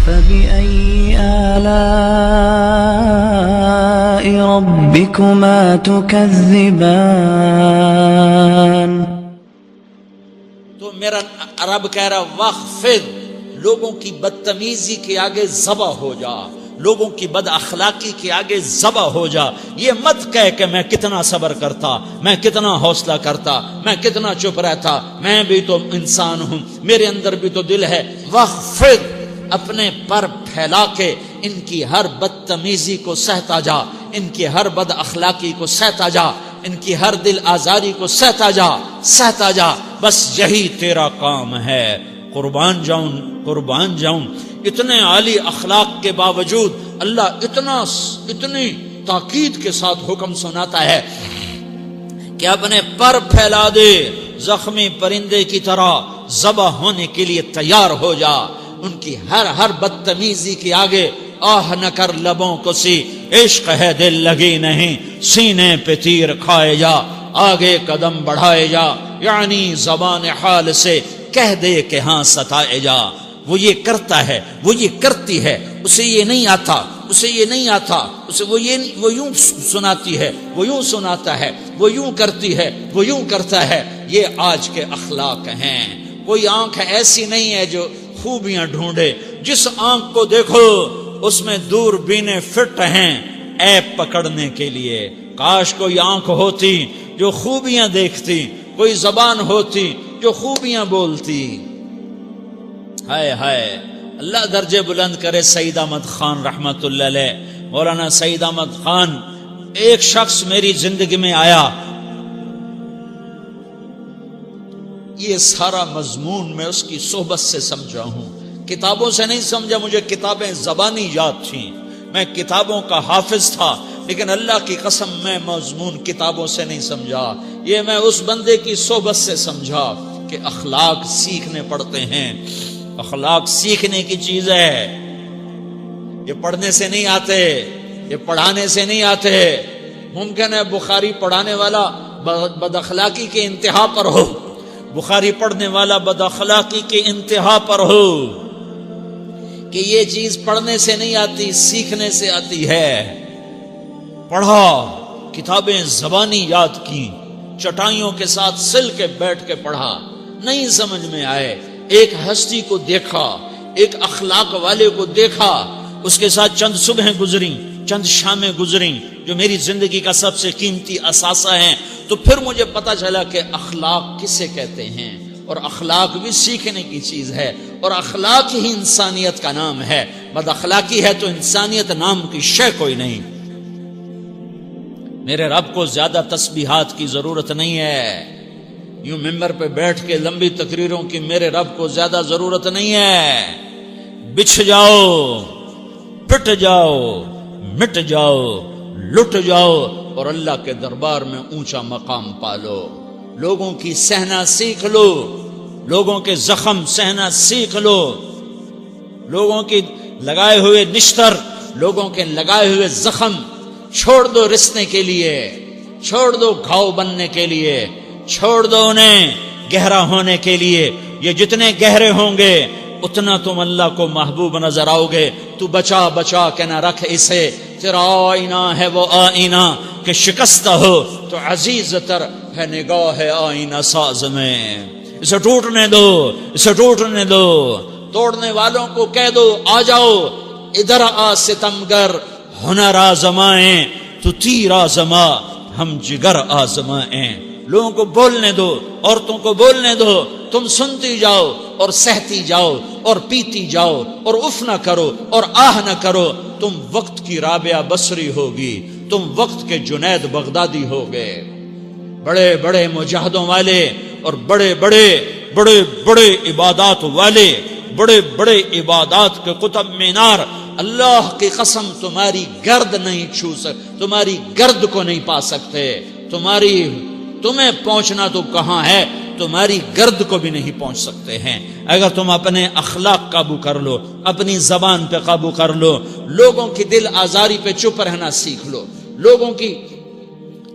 فبأي آلاء ربكما تكذبان. تو میرا رب کہہ رہا وخفض، لوگوں کی بدتمیزی کے آگے ذبح ہو جا، لوگوں کی بد اخلاقی کے آگے ذبح ہو جا. یہ مت کہہ کہ میں کتنا صبر کرتا، میں کتنا حوصلہ کرتا، میں کتنا چپ رہتا، میں بھی تو انسان ہوں، میرے اندر بھی تو دل ہے. وخفض، اپنے پر پھیلا کے ان کی ہر بدتمیزی کو سہتا جا، ان کی ہر بد اخلاقی کو سہتا جا، ان کی ہر دل آزاری کو سہتا جا، سہتا جا. بس یہی تیرا کام ہے. قربان جاؤں اتنے عالی اخلاق کے باوجود اللہ اتنی تاکید کے ساتھ حکم سناتا ہے کہ اپنے پر پھیلا دے، زخمی پرندے کی طرح ذبح ہونے کے لیے تیار ہو جا. ان کی ہر بدتمیزی کے آگے آہ نہ کر لبوں کو سی، عشق ہے دل لگی نہیں، سینے پہ تیر کھائے جا، آگے قدم بڑھائے جا، یعنی زبان حال سے کہہ دے کہ ہاں ستائے جا. وہ یہ کرتا ہے، وہ یہ کرتی ہے، اسے یہ نہیں آتا، اسے یہ نہیں آتا، اسے وہ یوں سناتی ہے، وہ یوں سناتا ہے، وہ یوں کرتی ہے، وہ یوں کرتا ہے. یہ آج کے اخلاق ہیں. کوئی آنکھ ایسی نہیں ہے جو خوبیاں ڈھونڈے. جس آنکھ کو دیکھو اس میں دوربینیں فٹ ہیں عیب پکڑنے کے لیے. کاش کوئی آنکھ ہوتی جو خوبیاں دیکھتی، کوئی زبان ہوتی جو خوبیاں بولتی. ہائے ہائے، اللہ درجے بلند کرے سعید احمد خان رحمت اللہ علیہ. مولانا سعید احمد خان، ایک شخص میری زندگی میں آیا، یہ سارا مضمون میں اس کی صحبت سے سمجھا ہوں، کتابوں سے نہیں سمجھا. مجھے کتابیں زبانی یاد تھیں، میں کتابوں کا حافظ تھا، لیکن اللہ کی قسم میں مضمون کتابوں سے نہیں سمجھا. یہ میں اس بندے کی صحبت سے سمجھا کہ اخلاق سیکھنے پڑتے ہیں. اخلاق سیکھنے کی چیز ہے، یہ پڑھنے سے نہیں آتے، یہ پڑھانے سے نہیں آتے. ممکن ہے بخاری پڑھانے والا بد اخلاقی کے انتہا پر ہو، بخاری پڑھنے والا بد اخلاقی کے انتہا پر ہو، کہ یہ چیز پڑھنے سے نہیں آتی، سیکھنے سے آتی ہے. پڑھا، کتابیں زبانی یاد کی، چٹائیوں کے ساتھ سل کے بیٹھ کے پڑھا، نہیں سمجھ میں آئے. ایک ہستی کو دیکھا، ایک اخلاق والے کو دیکھا، اس کے ساتھ چند صبحیں گزریں، چند شامیں گزریں جو میری زندگی کا سب سے قیمتی اثاثہ ہیں. تو پھر مجھے پتا چلا کہ اخلاق کسے کہتے ہیں، اور اخلاق بھی سیکھنے کی چیز ہے، اور اخلاق ہی انسانیت کا نام ہے. بد اخلاقی ہے تو انسانیت نام کی شے کوئی نہیں. میرے رب کو زیادہ تسبیحات کی ضرورت نہیں ہے، یوں ممبر پہ بیٹھ کے لمبی تقریروں کی میرے رب کو زیادہ ضرورت نہیں ہے. بچھ جاؤ، پٹ جاؤ، مٹ جاؤ، لٹ جاؤ، اور اللہ کے دربار میں اونچا مقام پالو. لوگوں کی سہنا سیکھ لو، لوگوں کے زخم سہنا سیکھ لو، لوگوں کی لگائے ہوئے نشتر، لوگوں کے لگائے ہوئے زخم چھوڑ دو رسنے کے لیے، چھوڑ دو گھاؤ بننے کے لیے، چھوڑ دو انہیں گہرا ہونے کے لیے. یہ جتنے گہرے ہوں گے اتنا تم اللہ کو محبوب نظر آؤ گے. تو بچا بچا کے نہ رکھ اسے، تیرا آئینہ ہے وہ آئینہ کہ شکستہ ہو تو عزیز تر ہے نگاہ آئینہ ساز میں. اسے ٹوٹنے دو، اسے ٹوٹنے دو. توڑنے والوں کو کہہ دو آ جاؤ ادھر آ ستمگر، ہنر آزمائیں تو تیر آزما، ہم جگر آزمائیں. لوگوں کو بولنے دو، عورتوں کو بولنے دو، تم سنتی جاؤ اور سہتی جاؤ اور پیتی جاؤ اور اف نہ کرو اور آہ نہ کرو. تم وقت کی رابعہ بصری ہوگی، تم وقت کے جنید بغدادی ہوگے. بڑے بڑے مجاہدوں والے اور بڑے بڑے عبادات والے، بڑے بڑے عبادات کے قطب مینار، اللہ کی قسم تمہاری گرد نہیں چھو سکتے، تمہاری گرد کو نہیں پا سکتے. تمہیں پہنچنا تو کہاں ہے، تمہاری گرد کو بھی نہیں پہنچ سکتے ہیں. اگر تم اپنے اخلاق قابو کر لو، اپنی زبان پہ قابو کر لو، لوگوں کی دل آزاری پہ چپ رہنا سیکھ لو، لوگوں کی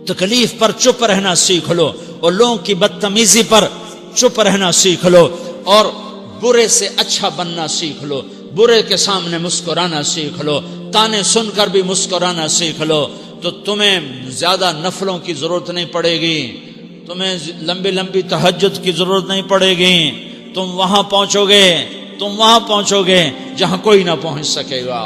تکلیف پر چپ رہنا سیکھ لو، اور لوگوں کی بدتمیزی پر چپ رہنا سیکھ لو، اور برے سے اچھا بننا سیکھ لو، برے کے سامنے مسکرانا سیکھ لو، تانے سن کر بھی مسکرانا سیکھ لو، تو تمہیں زیادہ نفلوں کی ضرورت نہیں پڑے گی، تمہیں لمبی لمبی تہجد کی ضرورت نہیں پڑے گی، تم وہاں پہنچو گے جہاں کوئی نہ پہنچ سکے گا،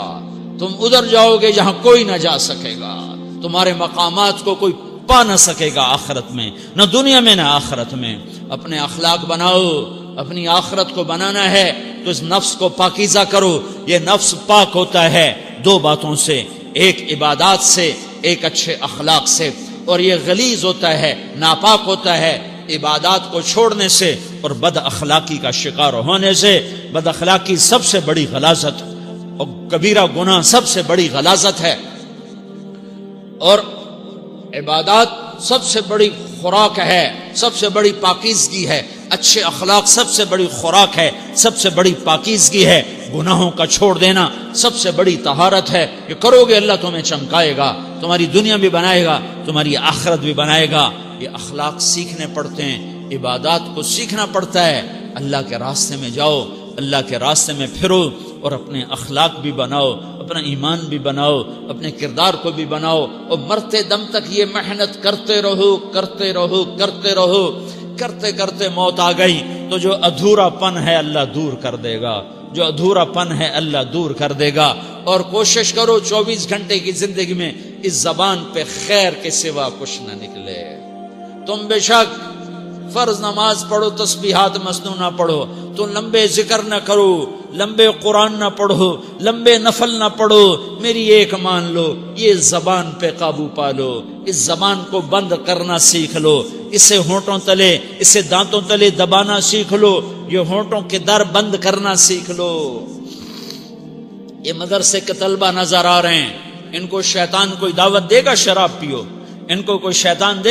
تم ادھر جاؤ گے جہاں کوئی نہ جا سکے گا، تمہارے مقامات کو کوئی پا نہ سکے گا آخرت میں، نہ دنیا میں نہ آخرت میں۔ اپنے اخلاق بناؤ، اپنی آخرت کو بنانا ہے تو اس نفس کو پاکیزہ کرو۔ یہ نفس پاک ہوتا ہے دو باتوں سے، ایک عبادات سے، ایک اچھے اخلاق سے، اور یہ غلیظ ہوتا ہے، ناپاک ہوتا ہے عبادات کو چھوڑنے سے اور بد اخلاقی کا شکار ہونے سے۔ بد اخلاقی سب سے بڑی غلاظت اور کبیرہ گناہ سب سے بڑی غلاظت ہے، اور عبادات سب سے بڑی خوراک ہے، سب سے بڑی پاکیزگی ہے، اچھے اخلاق سب سے بڑی خوراک ہے، سب سے بڑی پاکیزگی ہے۔ گناہوں کا چھوڑ دینا سب سے بڑی طہارت ہے۔ یہ کرو گے اللہ تمہیں چمکائے گا، تمہاری دنیا بھی بنائے گا، تمہاری آخرت بھی بنائے گا۔ یہ اخلاق سیکھنے پڑتے ہیں، عبادات کو سیکھنا پڑتا ہے۔ اللہ کے راستے میں جاؤ، اللہ کے راستے میں پھرو، اور اپنے اخلاق بھی بناؤ، اپنا ایمان بھی بناؤ، اپنے کردار کو بھی بناؤ، اور مرتے دم تک یہ محنت کرتے رہو، کرتے رہو، کرتے رہو۔ کرتے کرتے موت آ گئی تو جو ادھورا پن ہے اللہ دور کر دے گا، جو ادھورا پن ہے اللہ دور کر دے گا۔ اور کوشش کرو 24 گھنٹے کی زندگی میں اس زبان پہ خیر کے سوا کچھ نہ نکلے۔ تم بے شک فرض نماز پڑھو، تسبیحات مسنون نہ پڑھو، تو لمبے ذکر نہ کرو، لمبے قرآن نہ پڑھو، لمبے نفل نہ پڑھو، میری ایک مان لو، یہ زبان پہ قابو پالو، اس زبان کو بند کرنا سیکھ لو، اسے ہونٹوں تلے، اسے دانتوں تلے دبانا سیکھ لو، یہ ہونٹوں کے در بند کرنا سیکھ لو۔ یہ مدرسے کے طلبہ نظر آ رہے ہیں، ان کو شیطان کوئی دعوت دے گا شراب پیو، ان کو کوئی شیطان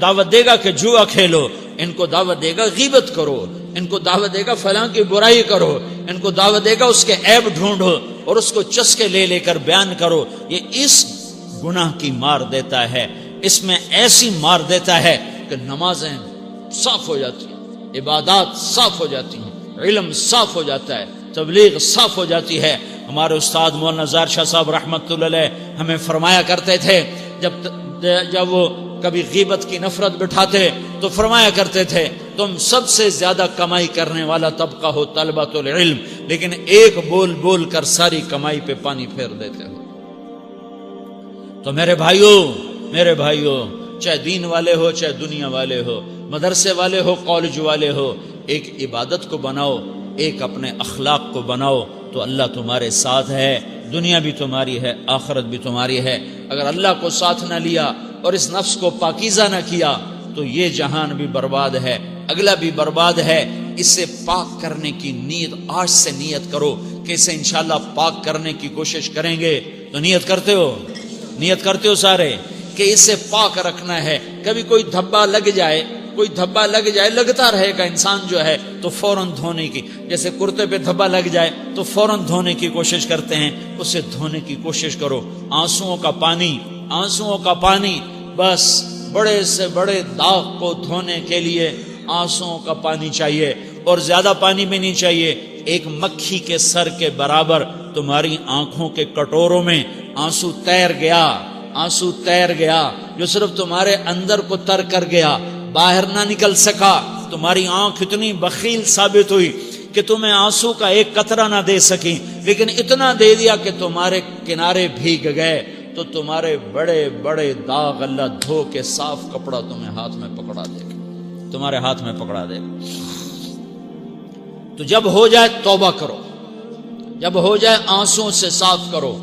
دعوت دے گا کہ جوا کھیلو، ان کو دعوت دے گا غیبت کرو، ان کو دعوت دے گا فلاں کی برائی کرو، ان کو دعوت دے گا اس کے عیب ڈھونڈو اور اس کو چسکے لے لے کر بیان کرو۔ یہ اس گناہ کی مار دیتا ہے، اس میں ایسی مار دیتا ہے کہ نمازیں صاف ہو جاتی ہیں، عبادات صاف ہو جاتی ہیں، علم صاف ہو جاتا ہے، تبلیغ صاف ہو جاتی ہے۔ ہمارے استاد مولانا زار شاہ صاحب رحمۃ اللہ علیہ ہمیں فرمایا کرتے تھے، جب وہ کبھی غیبت کی نفرت بٹھاتے تو فرمایا کرتے تھے تم سب سے زیادہ کمائی کرنے والا طبقہ ہو طلبۃ العلم، لیکن ایک بول بول کر ساری کمائی پہ پانی پھیر دیتے ہو۔ تو میرے بھائیوں چاہے دین والے ہو، چاہے دنیا والے ہو، مدرسے والے ہو، کالج والے ہو، ایک عبادت کو بناؤ، ایک اپنے اخلاق کو بناؤ، تو اللہ تمہارے ساتھ ہے، دنیا بھی تمہاری ہے، آخرت بھی تمہاری ہے۔ اگر اللہ کو ساتھ نہ لیا اور اس نفس کو پاکیزہ نہ کیا تو یہ جہان بھی برباد ہے، اگلا بھی برباد ہے۔ اسے پاک کرنے کی نیت آج سے نیت کرو کہ اسے انشاءاللہ پاک کرنے کی کوشش کریں گے۔ تو نیت کرتے ہو سارے کہ اسے پاک رکھنا ہے۔ کبھی کوئی دھبا لگ جائے، لگتا رہے گا انسان جو ہے تو فوراً دھونے کی، جیسے کرتے پہ دھبا لگ جائے تو فوراً دھونے کی کوشش کرتے ہیں، اسے دھونے کی کوشش کرو۔ آنسوؤں کا پانی بس بڑے سے بڑے داغ کو دھونے کے لیے آنسوؤں کا پانی چاہیے، اور زیادہ پانی بھی نہیں چاہیے۔ ایک مکھی کے سر کے برابر تمہاری آنکھوں کے کٹوروں میں آنسو تیر گیا جو صرف تمہارے اندر کو تر کر گیا، باہر نہ نکل سکا۔ تمہاری آنکھ اتنی بخیل ثابت ہوئی کہ تمہیں آنسو کا ایک قطرہ نہ دے سکی، لیکن اتنا دے دیا کہ تمہارے کنارے بھیگ گئے۔ تو تمہارے بڑے بڑے داغ اللہ دھو کے صاف کپڑا تمہیں ہاتھ میں پکڑا دے گا، تمہارے ہاتھ میں پکڑا دے گا۔ تو جب ہو جائے توبہ کرو، جب ہو جائے آنسوں سے صاف کرو۔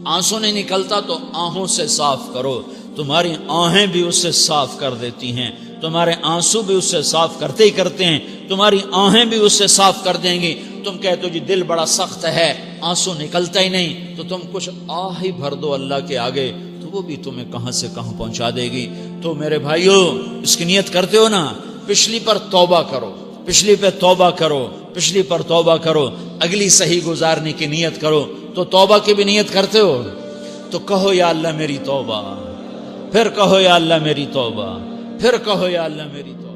آنسو نہیں نکلتا تو آہوں سے صاف کرو، تمہاری آہیں بھی اس سے صاف کر دیتی ہیں، تمہارے آنسو بھی اس سے صاف کرتے ہی کرتے ہیں، تمہاری آہیں بھی اس سے صاف کر دیں گی۔ تم کہتے ہو جی دل بڑا سخت ہے، آنسو نکلتا ہی نہیں، تو تم کچھ آہ ہی بھر دو اللہ کے آگے، تو وہ بھی تمہیں کہاں سے کہاں پہنچا دے گی۔ تو میرے بھائیو اس کی نیت کرتے ہو نا، پچھلی پر توبہ کرو، پچھلی پر توبہ کرو، اگلی صحیح گزارنے کی نیت کرو۔ تو توبہ کی بھی نیت کرتے ہو تو کہو یا اللہ میری توبہ، پھر کہو یا اللہ میری توبہ، پھر کہو یا اللہ میری توبہ۔